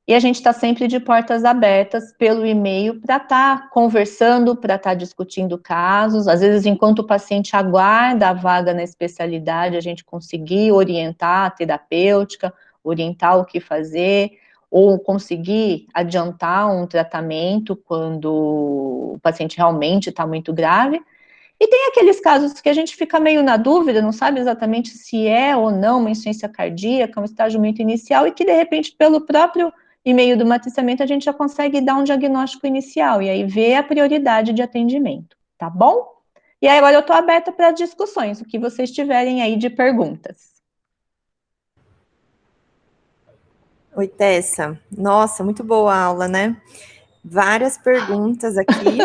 E a gente está sempre de portas abertas pelo e-mail para estar conversando, para estar discutindo casos. Às vezes, enquanto o paciente aguarda a vaga na especialidade, a gente conseguir orientar a terapêutica, orientar o que fazer, ou conseguir adiantar um tratamento quando o paciente realmente está muito grave. E tem aqueles casos que a gente fica meio na dúvida, não sabe exatamente se é ou não uma insuficiência cardíaca, um estágio muito inicial, e que, de repente, pelo próprio e-mail do matriciamento, a gente já consegue dar um diagnóstico inicial, e aí ver a prioridade de atendimento, tá bom? E aí, agora eu estou aberta para discussões, o que vocês tiverem aí de perguntas. Oi, Tessa. Nossa, muito boa a aula, né? Várias perguntas aqui.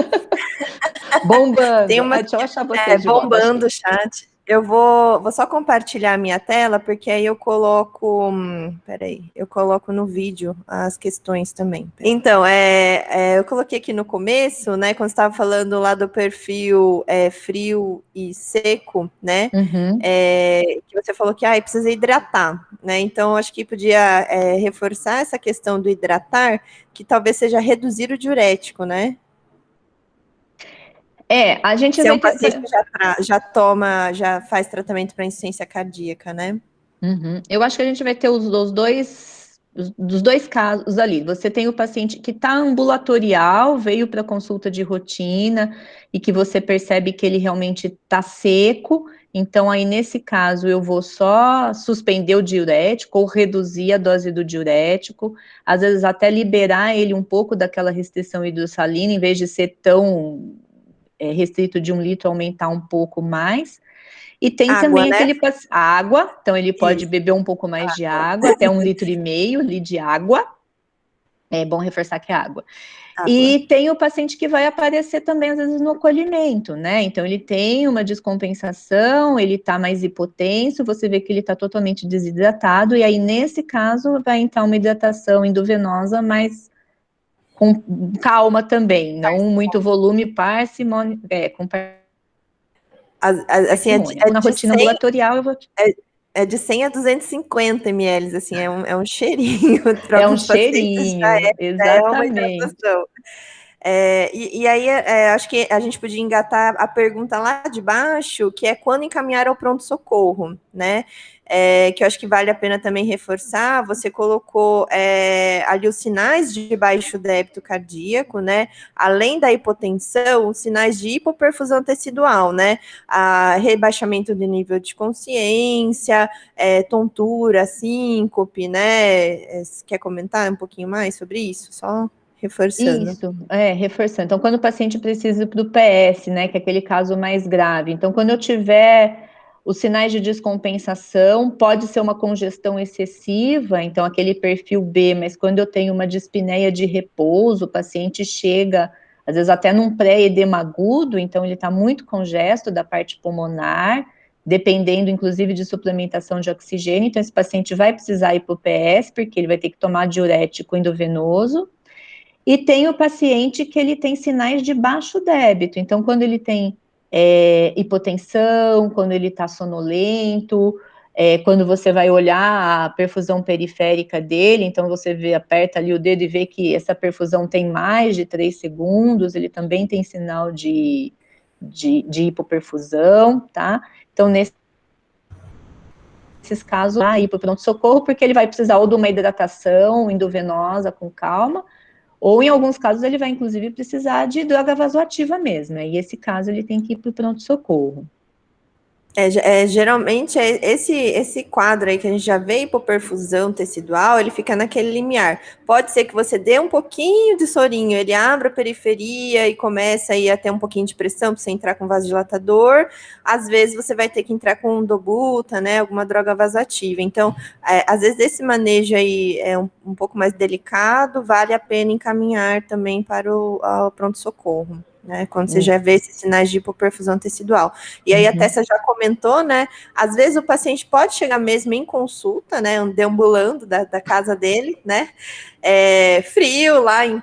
Bombando. Tem uma... Deixa eu achar vocês de bombando volta, o chat. Eu vou só compartilhar a minha tela, porque aí eu coloco... Peraí, eu coloco no vídeo as questões também. Então, eu coloquei aqui no começo, né, quando você estava falando lá do perfil frio e seco, né, Uhum. Que você falou que precisa hidratar, né, então acho que podia reforçar essa questão do hidratar, que talvez seja reduzir o diurético, né? A gente Se é vai um ter... paciente que já faz tratamento para insuficiência cardíaca, né? Uhum. Eu acho que a gente vai ter os dois dos dois casos ali. Você tem o paciente que está ambulatorial, veio para consulta de rotina e que você percebe que ele realmente está seco. Então, aí nesse caso, eu vou só suspender o diurético ou reduzir a dose do diurético, às vezes até liberar ele um pouco daquela restrição hidrossalina, em vez de ser tão restrito de 1 litro, aumentar um pouco mais. E tem Água, também né? aquele água, então ele pode Isso, beber um pouco mais de água. água, até 1,5 litros ali de água. É bom reforçar que é água. Água. E tem o paciente que vai aparecer também, às vezes, no acolhimento, né? Então, ele tem uma descompensação, ele tá mais hipotenso, você vê que ele tá totalmente desidratado, e aí, nesse caso, vai entrar uma hidratação endovenosa, mas com calma também, não muito volume, parcimônia, com Assim, parcimônia. Na de rotina 100, ambulatorial, eu vou... é de 100 a 250 ml, assim, é um cheirinho para É um alguns pacientes, cheirinho, já é uma exatamente. hidratação. E aí, acho que a gente podia engatar a pergunta lá de baixo, que é quando encaminhar ao pronto-socorro, né? Que eu acho que vale a pena também reforçar. Você colocou ali os sinais de baixo débito cardíaco, né? Além da hipotensão, os sinais de hipoperfusão tecidual, né? Rebaixamento de nível de consciência, tontura, síncope, né? Quer comentar um pouquinho mais sobre isso? Só reforçando. Isso, reforçando. Então, quando o paciente precisa para o PS, né, que é aquele caso mais grave. Então, quando eu tiver os sinais de descompensação, pode ser uma congestão excessiva, então aquele perfil B, mas quando eu tenho uma dispneia de repouso, o paciente chega, às vezes até num pré-edema agudo, então ele está muito congesto da parte pulmonar, dependendo, inclusive, de suplementação de oxigênio, então esse paciente vai precisar ir para o PS, porque ele vai ter que tomar diurético endovenoso. E tem o paciente que ele tem sinais de baixo débito. Então, quando ele tem hipotensão, quando ele está sonolento, quando você vai olhar a perfusão periférica dele, então você aperta ali o dedo e vê que essa perfusão tem mais de 3 segundos, ele também tem sinal de hipoperfusão, tá? Então, nesses casos, ir para o pronto-socorro, porque ele vai precisar ou de uma hidratação endovenosa com calma, ou, em alguns casos, ele vai, inclusive, precisar de droga vasoativa mesmo. E esse caso, ele tem que ir para o pronto-socorro. Geralmente, esse quadro aí que a gente já vê hipoperfusão tecidual, ele fica naquele limiar. Pode ser que você dê um pouquinho de sorinho, ele abra a periferia e começa aí a ter um pouquinho de pressão para você entrar com vasodilatador. Às vezes, você vai ter que entrar com Dobuta, né, alguma droga vasoativa. Então, às vezes, esse manejo aí é um pouco mais delicado, vale a pena encaminhar também para o pronto-socorro. Né, quando você já vê esses sinais de hipoperfusão tecidual. E aí, até você já comentou, né? Às vezes o paciente pode chegar mesmo em consulta, né? Deambulando da casa dele, né? Frio lá em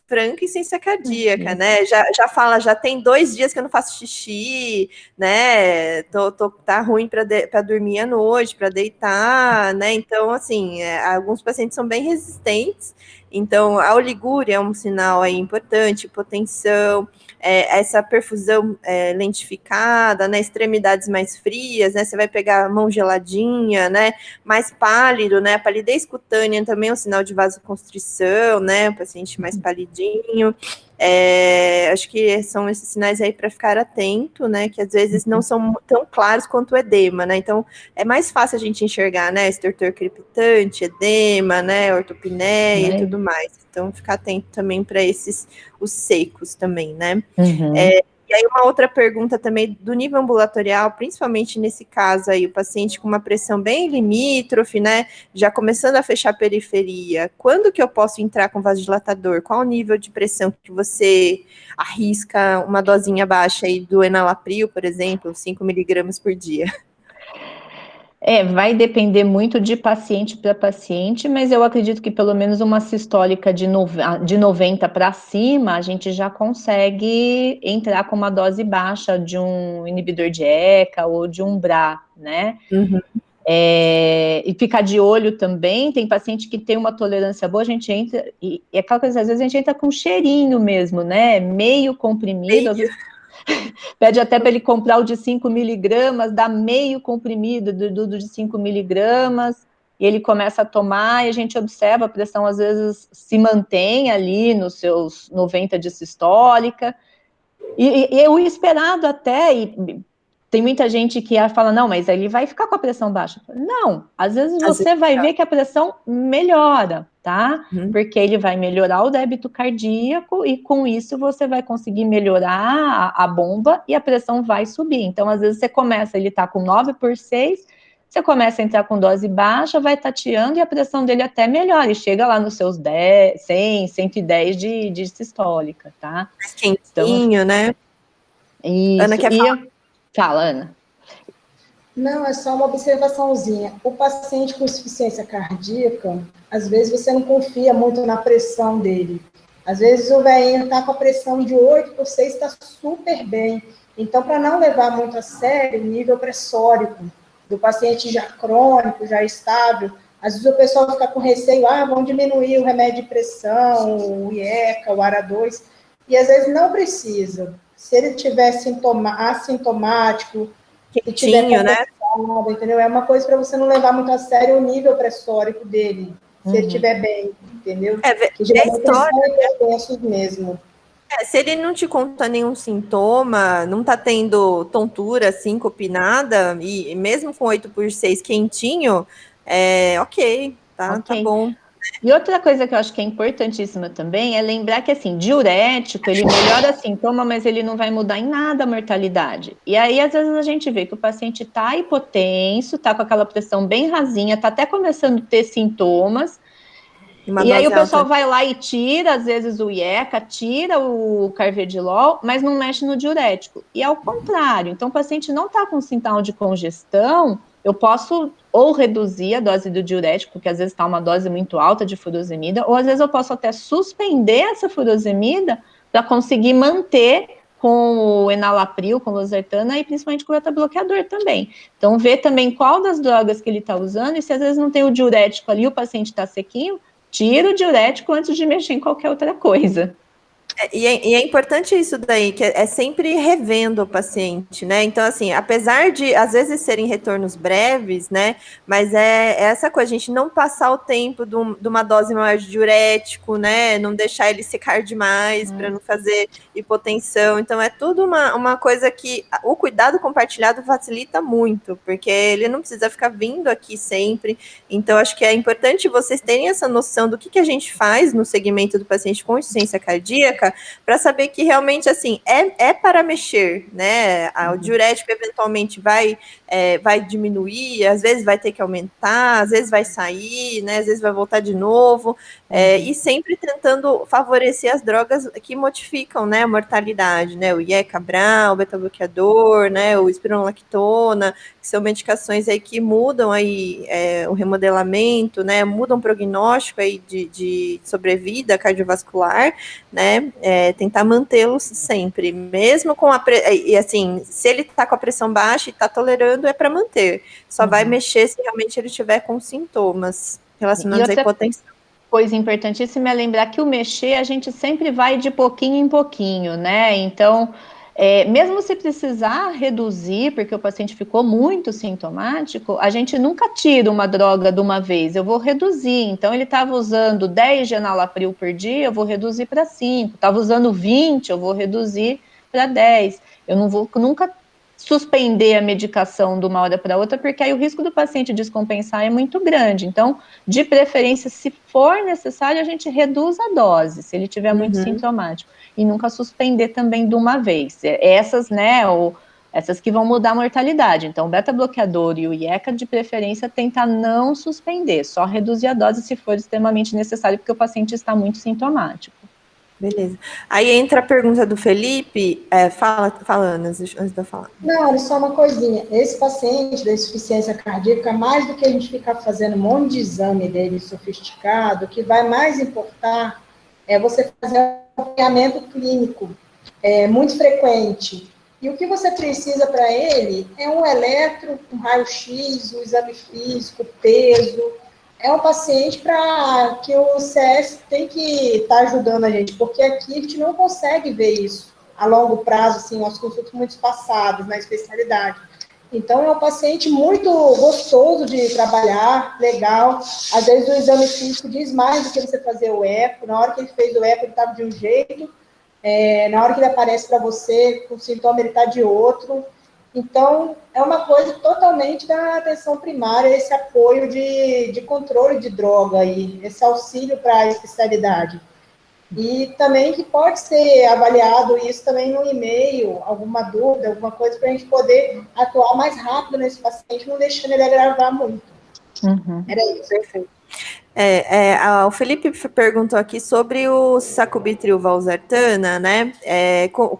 franca insuficiência cardíaca, né? Já fala, já tem 2 dias que eu não faço xixi, né? Tá ruim para dormir à noite, para deitar, né? Então, assim, alguns pacientes são bem resistentes. Então, a oligúria é um sinal aí importante, hipotensão, essa perfusão lentificada, né, extremidades mais frias, né, você vai pegar a mão geladinha, né, mais pálido, né, a palidez cutânea também é um sinal de vasoconstrição, né, o paciente mais palidinho. Acho que são esses sinais aí para ficar atento, né, que às vezes não são tão claros quanto o edema, né, então é mais fácil a gente enxergar, né, estertor crepitante, edema, né, ortopneia e tudo mais, então ficar atento também para os secos também, né. E aí uma outra pergunta também do nível ambulatorial, principalmente nesse caso aí, o paciente com uma pressão bem limítrofe, né, já começando a fechar a periferia, quando que eu posso entrar com vasodilatador? Qual o nível de pressão que você arrisca uma dosinha baixa aí do enalapril, por exemplo, 5 miligramas por dia? Vai depender muito de paciente para paciente, mas eu acredito que pelo menos uma sistólica de 90 para cima, a gente já consegue entrar com uma dose baixa de um inibidor de ECA ou de um BRA, né? Uhum. E ficar de olho também, tem paciente que tem uma tolerância boa, a gente entra, e é aquela coisa, às vezes a gente entra com cheirinho mesmo, né? Meio comprimido, às vezes pede até para ele comprar o de 5 miligramas, dá meio comprimido do de 5 miligramas, e ele começa a tomar, e a gente observa a pressão às vezes se mantém ali nos seus 90 de sistólica, e o esperado até, e tem muita gente que fala, não, mas ele vai ficar com a pressão baixa. Não, às vezes você vai ver que a pressão melhora, tá? Porque ele vai melhorar o débito cardíaco e com isso você vai conseguir melhorar a bomba e a pressão vai subir. Então, às vezes você começa, ele tá com 9/6, você começa a entrar com dose baixa, vai tateando e a pressão dele até melhora e chega lá nos seus 10, 100, 110 de sistólica, tá? Mais quentinho, então, né? Isso. Ana quer falar? Fala, Ana. Não, é só uma observaçãozinha. O paciente com insuficiência cardíaca, às vezes você não confia muito na pressão dele. Às vezes o velhinho está com a pressão de 8/6, está super bem. Então, para não levar muito a sério o nível pressórico do paciente já crônico, já estável, às vezes o pessoal fica com receio, vão diminuir o remédio de pressão, o IECA, o ARA2, e às vezes não precisa. Se ele tiver assintomático, se tiver né? Entendeu? É uma coisa para você não levar muito a sério o nível pressórico dele, se ele estiver bem, entendeu? Que geralmente são hipertensos mesmo. Se ele não te conta nenhum sintoma, não tá tendo tontura, síncope, nada, e mesmo com 8/6 quentinho, ok, tá bom. E outra coisa que eu acho que é importantíssima também é lembrar que, assim, diurético, ele melhora sintoma, mas ele não vai mudar em nada a mortalidade. E aí, às vezes, a gente vê que o paciente tá hipotenso, tá com aquela pressão bem rasinha, tá até começando a ter sintomas, e aí o pessoal vai lá e tira, às vezes, o IECA, tira o carvedilol, mas não mexe no diurético. E ao contrário, então o paciente não tá com sintoma de congestão, eu posso ou reduzir a dose do diurético, porque às vezes está uma dose muito alta de furosemida, ou às vezes eu posso até suspender essa furosemida para conseguir manter com o enalapril, com o losartana e principalmente com o beta-bloqueador também. Então, ver também qual das drogas que ele está usando e se às vezes não tem o diurético ali, o paciente está sequinho, tira o diurético antes de mexer em qualquer outra coisa. E é importante isso daí, que é sempre revendo o paciente, né? Então, assim, apesar de, às vezes, serem retornos breves, né? Mas é essa coisa, a gente não passar o tempo de uma dose maior de diurético, né? Não deixar ele secar demais para não fazer hipotensão. Então, é tudo uma coisa que o cuidado compartilhado facilita muito, porque ele não precisa ficar vindo aqui sempre. Então, acho que é importante vocês terem essa noção do que a gente faz no segmento do paciente com insuficiência cardíaca, para saber que realmente, assim, é para mexer, né? O diurético eventualmente vai diminuir, às vezes vai ter que aumentar, às vezes vai sair, né? Às vezes vai voltar de novo, e sempre tentando favorecer as drogas que modificam, né, a mortalidade, né? O IECA-BRA, o beta-bloqueador, né? O espironolactona, que são medicações aí que mudam aí o remodelamento, né? Mudam o prognóstico aí de sobrevida cardiovascular, né? Tentar mantê-los sempre, mesmo com e assim, se ele está com a pressão baixa e está tolerando, é para manter. Só vai mexer se realmente ele tiver com sintomas relacionados à hipotensão. Coisa importantíssima é lembrar que o mexer a gente sempre vai de pouquinho em pouquinho, né? Então, mesmo se precisar reduzir, porque o paciente ficou muito sintomático, a gente nunca tira uma droga de uma vez, eu vou reduzir. Então, ele estava usando 10 de enalapril por dia, eu vou reduzir para 5. Estava usando 20, eu vou reduzir para 10. Eu não vou nunca suspender a medicação de uma hora para outra, porque aí o risco do paciente descompensar é muito grande. Então, de preferência, se for necessário, a gente reduz a dose, se ele tiver muito sintomático. E nunca suspender também de uma vez. Essas, né, essas que vão mudar a mortalidade. Então, o beta-bloqueador e o IECA, de preferência, tentar não suspender, só reduzir a dose se for extremamente necessário, porque o paciente está muito sintomático. Beleza. Aí entra a pergunta do Felipe. Fala, Ana, antes de eu falar. Não, só uma coisinha. Esse paciente da insuficiência cardíaca, mais do que a gente ficar fazendo um monte de exame dele sofisticado, o que vai mais importar é você fazer um acompanhamento clínico muito frequente. E o que você precisa para ele é um eletro, um raio-x, um exame físico, peso. É um paciente para que o CS tem que estar ajudando a gente, porque aqui a gente não consegue ver isso a longo prazo, assim, nós consultas muito espaçados na especialidade. Então, é um paciente muito gostoso de trabalhar, legal. Às vezes, o exame físico diz mais do que você fazer o eco. Na hora que ele fez o eco, ele estava de um jeito. Na hora que ele aparece para você, o sintoma ele está de outro. Então, é uma coisa totalmente da atenção primária, esse apoio de controle de droga aí, esse auxílio para a especialidade. E também que pode ser avaliado isso também no e-mail, alguma dúvida, alguma coisa, para a gente poder atuar mais rápido nesse paciente, não deixando ele agravar muito. Uhum. Era isso. Perfeito. O Felipe perguntou aqui sobre o sacubitril valsartana, né?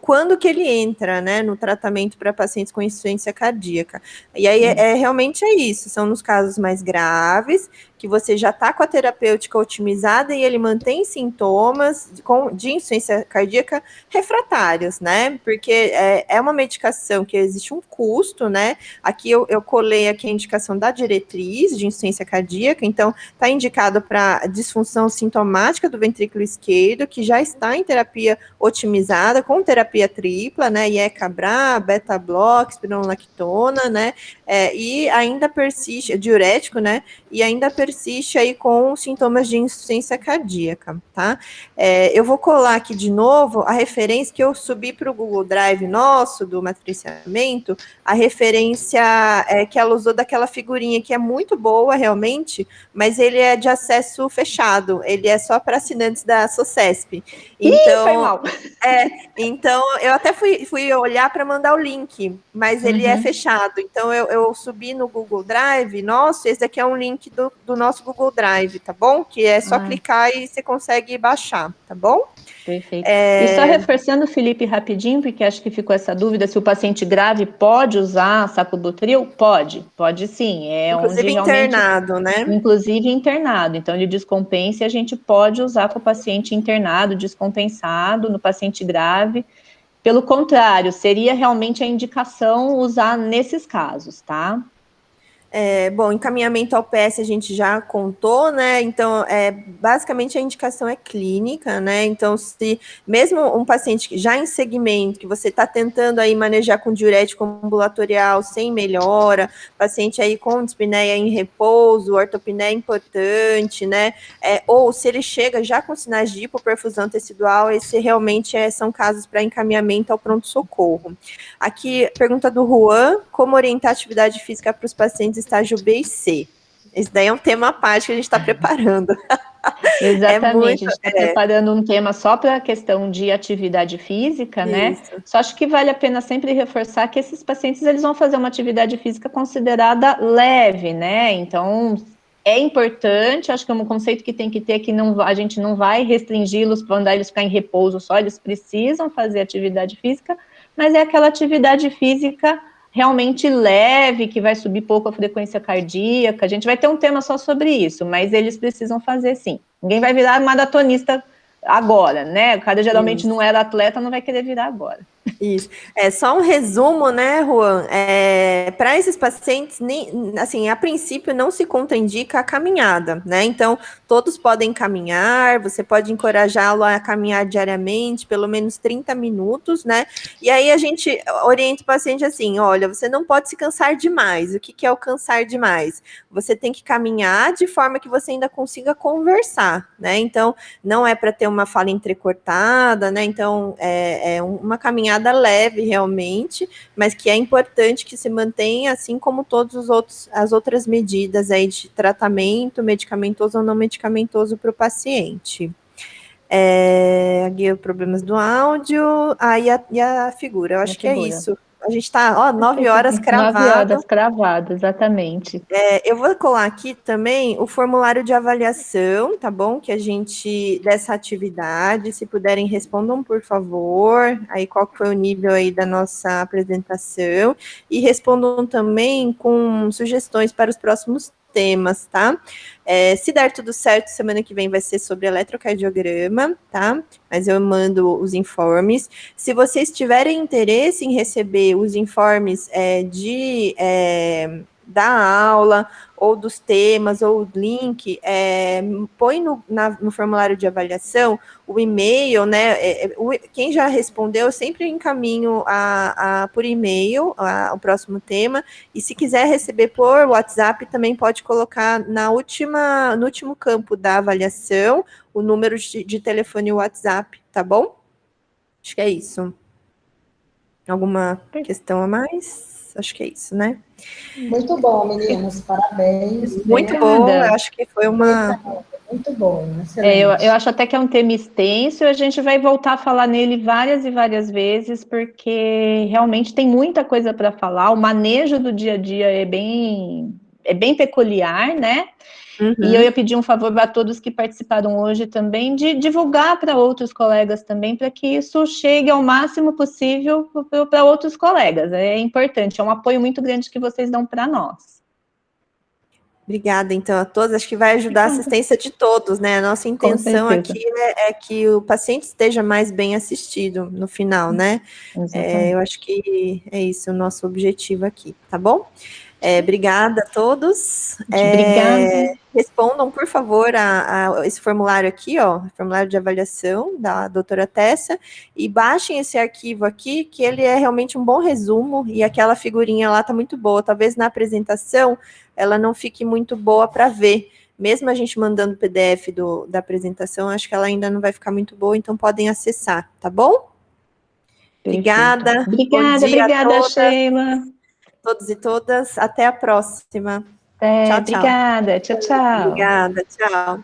Quando que ele entra, né, no tratamento para pacientes com insuficiência cardíaca? E aí realmente é isso, são nos casos mais graves, que você já está com a terapêutica otimizada e ele mantém sintomas de insuficiência cardíaca refratários, né? Porque é uma medicação que existe um custo, né? Aqui eu colei aqui a indicação da diretriz de insuficiência cardíaca, então está indicado para disfunção sintomática do ventrículo esquerdo, que já está em terapia otimizada, com terapia tripla, né? IECA-BRA, beta-block, espironolactona, né? E ainda persiste, diurético, né? E ainda persiste aí com sintomas de insuficiência cardíaca, tá? Eu vou colar aqui de novo a referência que eu subi para o Google Drive nosso, do matriciamento, a referência que ela usou daquela figurinha que é muito boa, realmente, mas ele é de acesso fechado, ele é só para assinantes da SOCESP. Então, foi mal. Então eu até fui olhar para mandar o link, mas ele é fechado. Então eu subi no Google Drive, nossa, esse aqui é um link do nosso Google Drive, tá bom? Que é só clicar e você consegue baixar, tá bom? Perfeito. E só reforçando, Felipe, rapidinho, porque acho que ficou essa dúvida, se o paciente grave pode usar sacubitril? Pode sim. Inclusive onde internado, né? Inclusive internado. Então, ele descompensa e a gente pode usar com o paciente internado, descompensado, no paciente grave. Pelo contrário, seria realmente a indicação usar nesses casos, tá? Bom, encaminhamento ao PS a gente já contou, né? Então, basicamente a indicação é clínica, né? Então, se mesmo um paciente que já em segmento, que você está tentando aí manejar com diurético ambulatorial sem melhora, paciente aí com dispneia em repouso, ortopneia importante, né? Ou se ele chega já com sinais de hipoperfusão tecidual, esse realmente são casos para encaminhamento ao pronto-socorro. Aqui, pergunta do Juan, como orientar a atividade física para os pacientes estágio B e C? Esse daí é um tema à parte que a gente está preparando. Exatamente, a gente está preparando um tema só para a questão de atividade física, né? Só acho que vale a pena sempre reforçar que esses pacientes eles vão fazer uma atividade física considerada leve, né? Então, é importante, acho que é um conceito que tem que ter que a gente não vai restringi-los para mandar eles ficar em repouso só, eles precisam fazer atividade física, mas é aquela atividade física realmente leve, que vai subir pouco a frequência cardíaca. A gente vai ter um tema só sobre isso, mas eles precisam fazer sim. Ninguém vai virar maratonista agora, né? O cara geralmente não era atleta, não vai querer virar agora. Isso. Só um resumo, né, Juan? Para esses pacientes, assim, a princípio não se contraindica a caminhada, né? Então, todos podem caminhar, você pode encorajá-lo a caminhar diariamente, pelo menos 30 minutos, né? E aí a gente orienta o paciente assim: olha, você não pode se cansar demais. O que é o cansar demais? Você tem que caminhar de forma que você ainda consiga conversar, né? Então, não é para ter uma fala entrecortada, né? Então, uma caminhada leve realmente, mas que é importante que se mantenha, assim como as outras medidas aí de tratamento, medicamentoso ou não medicamentoso para o paciente. Aqui problemas do áudio, e a figura, eu acho que é isso. A gente está, 9 horas cravado. 9 horas cravado, exatamente. Eu vou colar aqui também o formulário de avaliação, tá bom? Que a gente, dessa atividade, se puderem respondam, por favor, aí qual que foi o nível aí da nossa apresentação, e respondam também com sugestões para os próximos temas, tá? Se der tudo certo, semana que vem vai ser sobre eletrocardiograma, tá? Mas eu mando os informes. Se vocês tiverem interesse em receber os informes da aula, ou dos temas, ou o link, põe no formulário de avaliação o e-mail, né? Quem já respondeu, eu sempre encaminho por e-mail o próximo tema, e se quiser receber por WhatsApp, também pode colocar no último campo da avaliação o número de telefone e WhatsApp, tá bom? Acho que é isso. Alguma questão a mais? Acho que é isso, né? Muito bom, meninas, parabéns. Muito bom, eu acho que foi uma... Muito bom, excelente. Eu acho até que é um tema extenso, e a gente vai voltar a falar nele várias e várias vezes, porque realmente tem muita coisa para falar, o manejo do dia a dia é bem peculiar, né? Uhum. E eu ia pedir um favor para todos que participaram hoje também, de divulgar para outros colegas também, para que isso chegue ao máximo possível para outros colegas. É importante, é um apoio muito grande que vocês dão para nós. Obrigada, então, a todos. Acho que vai ajudar a assistência de todos, né? A nossa intenção aqui é que o paciente esteja mais bem assistido no final, né? Eu acho que é isso o nosso objetivo aqui, tá bom? Obrigada a todos. Obrigada. Respondam, por favor, a esse formulário aqui, ó, formulário de avaliação da doutora Tessa, e baixem esse arquivo aqui, que ele é realmente um bom resumo, e aquela figurinha lá tá muito boa. Talvez na apresentação ela não fique muito boa para ver. Mesmo a gente mandando o PDF da apresentação, acho que ela ainda não vai ficar muito boa, então podem acessar, tá bom? Obrigada. Obrigada, Sheila. Todos e todas, até a próxima. Tchau, tchau. Obrigada, tchau. Obrigada, tchau.